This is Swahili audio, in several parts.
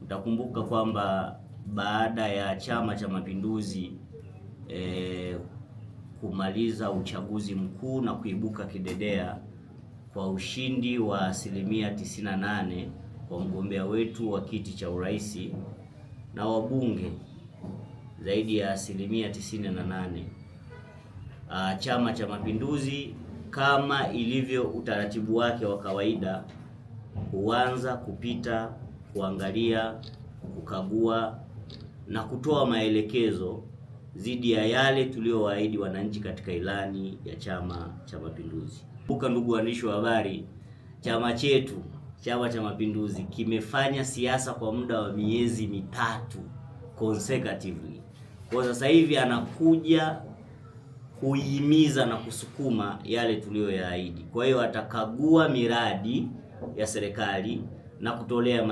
Utakumbuka kwamba baada ya Chama cha Mapinduzi kumaliza uchaguzi mkuu na kuibuka kidedea kwa ushindi wa 98% kwa mgombea wetu wa kiti cha urais na wabunge zaidi ya 98%, Chama cha Mapinduzi kama ilivyo utaratibu wake wa kawaida huanza kupita, kuangalia, kukagua na kutoa maelekezo dhidi ya yale tuliowaahidi wananchi katika ilani ya Chama cha Mapinduzi. Kumbuka ndugu waandishi wa habari, chama chetu Chama cha Mapinduzi kimefanya siasa kwa muda wa miezi mitatu consecutively. Kwa sasa hivi anakuja kuhimiza na kusukuma yale tuliyoyaahidi. Kwa hiyo atakagua miradi ya serikali na kutolea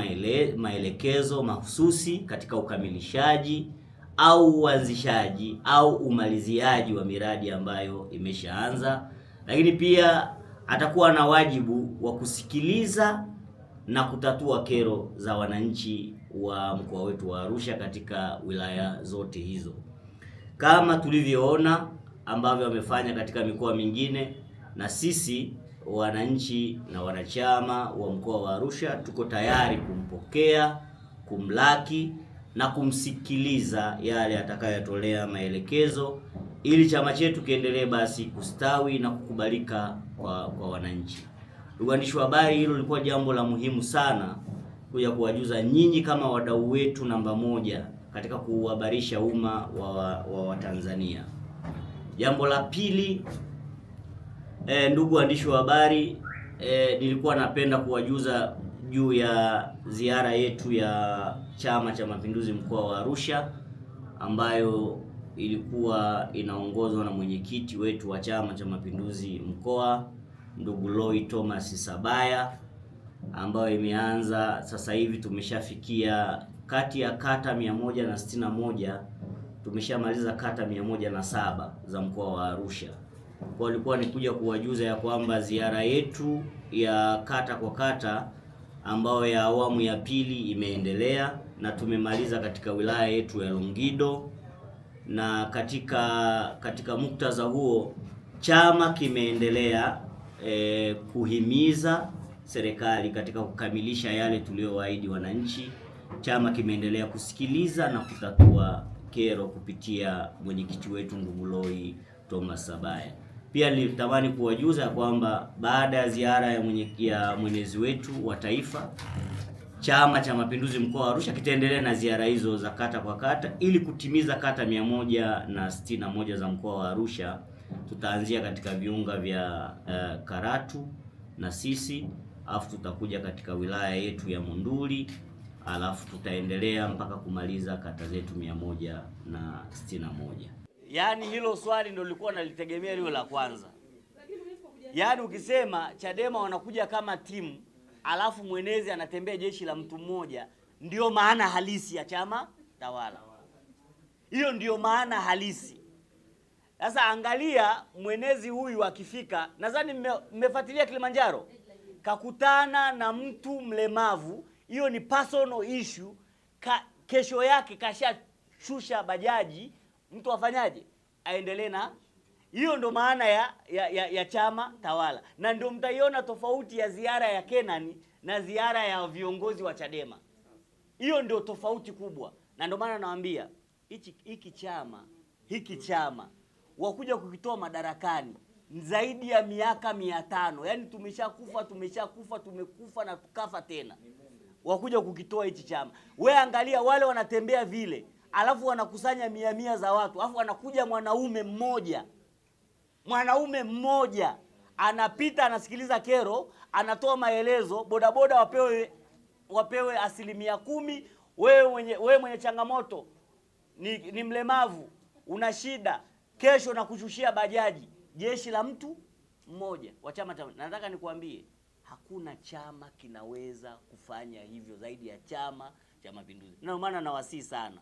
maelekezo mahususi katika ukamilishaji au uanzishaji au umaliziaji wa miradi ambayo imeshaanza, lakini pia atakuwa na wajibu wa kusikiliza na kutatua kero za wananchi wa mkoa wetu wa Arusha katika wilaya zote hizo, kama tulivyoona ambavyo wamefanya katika mikoa mingine. Na sisi wananchi na wanachama wa mkoa wa Arusha tuko tayari kumpokea, kumlaki na kumsikiliza yale atakayotolea maelekezo, ili chama chetu kiendelee basi kustawi na kukubalika kwa wananchi. Ndugu waandishi wa habari, hilo lilikuwa jambo la muhimu sana kuja kuwajuza nyinyi kama wadau wetu namba moja katika kuhabarisha umma wa Watanzania. Jambo la pili, ndugu waandishi wa habari, nilikuwa napenda kuwajuza juu ya ziara yetu ya Chama cha Mapinduzi mkoa wa Arusha, ambayo ilikuwa inaongozwa na mwenyekiti wetu wa Chama cha Mapinduzi mkoa ndugu Loi Thomas Sabaya, ambayo imeanza sasa hivi. Tumeshafikia kati ya kata 161 tumeshamaliza kata 107 za mkoa wa Arusha. Kwa ilikuwa ni kuja kuwajuza ya kwamba ziara yetu ya kata kwa kata ambayo ya awamu ya pili imeendelea na tumemaliza katika wilaya yetu ya Longido, na katika muktadha huo chama kimeendelea kuhimiza serikali katika kukamilisha yale tuliyowaahidi wananchi. Chama kimeendelea kusikiliza na kutatua kero kupitia mwenyekiti wetu ndugu Loi Thomas Sabaya. Pia nilitamani kuwajuza kwamba baada ya ziara ya mwenezi wetu wa taifa, Chama cha Mapinduzi mkoa wa Arusha kitaendelea na ziara hizo za kata kwa kata ili kutimiza kata 161 za mkoa wa Arusha. Tutaanzia katika viunga vya Karatu na Sisi, alafu tutakuja katika wilaya yetu ya Monduli, alafu tutaendelea mpaka kumaliza kata zetu 161. Yaani hilo swali ndio lilikuwa nalitegemea liwe la kwanza. Yaani ukisema Chadema wanakuja kama timu, alafu mwenezi anatembea jeshi la mtu mmoja, ndio maana halisi ya chama tawala. Hiyo ndio maana halisi. Sasa angalia mwenezi huyu akifika, nadhani mmefuatilia Kilimanjaro, kakutana na mtu mlemavu, hiyo ni personal issue. Kesho yake kashashusha bajaji, mtu afanyaje? Aendelee na hiyo. Ndo maana ya chama tawala, na ndio mtaiona tofauti ya ziara ya Kenani na ziara ya viongozi wa Chadema. Hiyo ndio tofauti kubwa, na ndio maana nawaambia hiki chama wakuja kukitoa madarakani zaidi ya miaka 500. Yaani tumekufa na tukafa tena, wakuja kukitoa hichi chama. We angalia wale wanatembea vile, alafu wanakusanya 100 za watu, alafu anakuja mwanaume mmoja anapita, anasikiliza kero, anatoa maelezo, bodaboda wapewe 10%. Wewe mwenye changamoto, ni mlemavu, una shida, kesho na kushushia bajaji, jeshi la mtu mmoja wa chama cha. Nataka nikuambie hakuna chama kinaweza kufanya hivyo zaidi ya Chama cha Mapinduzi. Ndio maana nawasihi sana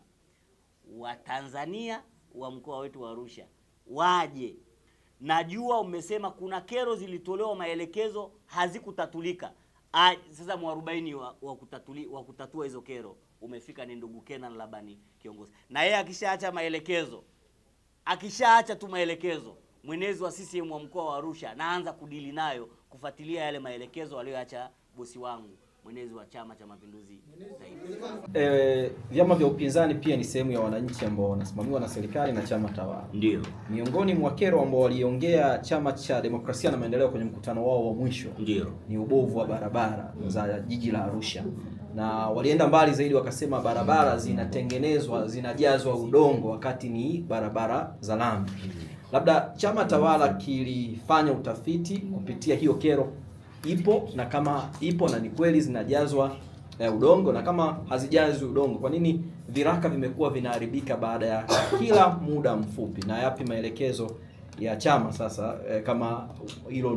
Watanzania wa mkoa wetu wa Arusha waje. Najua umesema kuna kero zilitolewa maelekezo hazikutatulika. Sasa mwarobaini wa kutatua hizo kero umefika ni ndugu Kenan Labani kiongozi. Na yeye akishaacha maelekezo, akishaacha tu maelekezo, mwenezi wa CCM wa mkoa wa Arusha naanza kudili nayo, kufuatilia yale maelekezo aliyoacha bosi wangu mwenezi wa Chama cha Mapinduzi. Vyama vya upinzani pia ni sehemu ya wananchi ambao wanasimamiwa na serikali na chama tawala. Ndio. Miongoni mwa kero ambao waliongea Chama cha Demokrasia na Maendeleo kwenye mkutano wao wa mwisho, ndio, ni ubovu wa barabara za jiji la Arusha. Na walienda mbali zaidi wakasema barabara zinatengenezwa, zinajazwa udongo wakati ni barabara za lami. Labda chama tawala kilifanya utafiti kupitia hiyo kero ipo, na kama ipo na ni kweli zinajazwa udongo, na kama hazijazwi udongo, kwa nini viraka vimekuwa vinaharibika baada ya kila muda mfupi? Na yapi maelekezo ya chama sasa kama hilo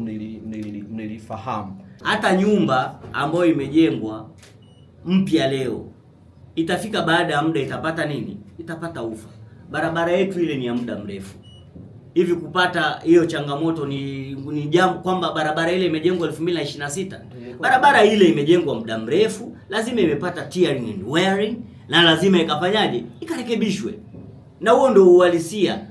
nilifahamu? Hata nyumba ambayo imejengwa mpya leo itafika baada ya muda itapata nini? Itapata ufa. Barabara yetu ile ni ya muda mrefu. Hivi kupata hiyo changamoto ni jambo kwamba barabara ile imejengwa 2026. Barabara ile imejengwa muda mrefu, lazima imepata tearing and wearing, na lazima ikafanyaje? Ikarekebishwe. Na huo ndio uhalisia.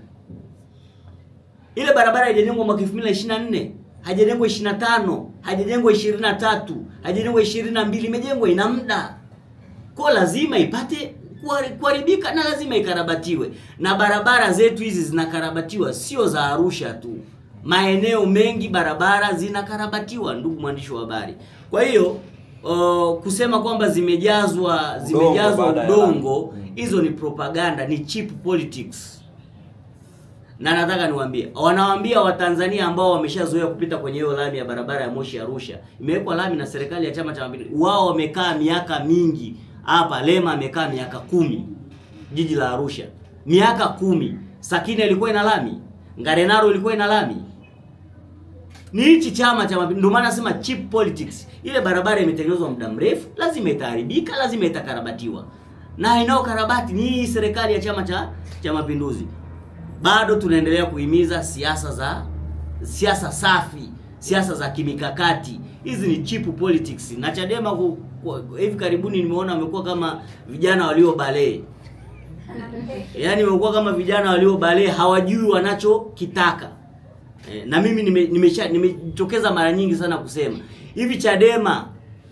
Ile barabara haijajengwa mwaka 2024, haijajengwa 25, haijajengwa 23, haijajengwa 22, imejengwa ina muda. Kwa lazima ipate kuharibika na lazima ikarabatiwe. Na barabara zetu hizi zinakarabatiwa sio za Arusha tu. Maeneo mengi barabara zinakarabatiwa, ndugu mwandishi wa habari. Kwa hiyo kusema kwamba zimejazwa udongo, hizo ni propaganda, ni cheap politics. Na nataka niwaambie, wanawaambia Watanzania ambao wameshazoea kupita kwenye hiyo lami ya barabara ya Moshi Arusha. Imewekwa lami na serikali ya Chama cha Mapinduzi. Wao wamekaa miaka mingi hapa. Lema amekaa miaka 10 jiji la Arusha. Miaka 10. Sakina ilikuwa ina lami, Ngarenaro ilikuwa ina lami. Ni hichi Chama cha Mapinduzi. Ndio maana nasema cheap politics. Ile barabara imetengenezwa muda mrefu, lazima itaharibika, lazima itakarabatiwa. Na inayokarabati ni serikali ya Chama cha Mapinduzi. Bado tunaendelea kuhimiza siasa safi, siasa za kimikakati. Hizi ni cheap politics. Na Chadema hivi karibuni nimeona wamekuwa kama vijana walio balee. Yaani wamekuwa kama vijana walio balee, hawajui wanachokitaka. Na mimi nimejitokeza mara nyingi sana kusema hivi, Chadema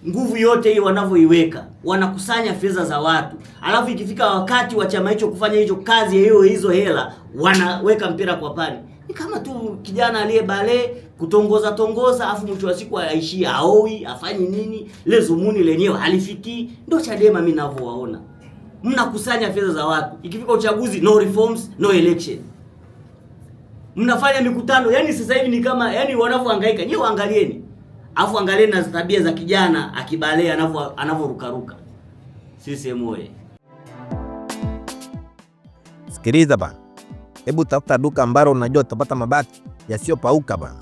nguvu yote hii wanavyoiweka, wanakusanya fedha za watu, alafu ikifika wakati wa chama hicho kufanya hicho kazi hizo hela, wanaweka mpira kwa pani. Ni kama tu kijana aliye bale kutongoza afu mwisho wa siku aishia aoi, afanye nini, lezumuni lenyewe halifiki. Ndio Chadema mimi ninavyowaona. Mnakusanya fedha za watu, ikifika uchaguzi no reforms, no election. Mnafanya mikutano, yani sasa hivi ni kama yani wanavyohangaika. Nyewe angalieni. Afu angalieni na tabia za kijana akibalea anavyorukaruka. CCM oye. Sikiliza bana. Hebu tafuta duka ambalo unajua utapata mabati yasiyopauka bana.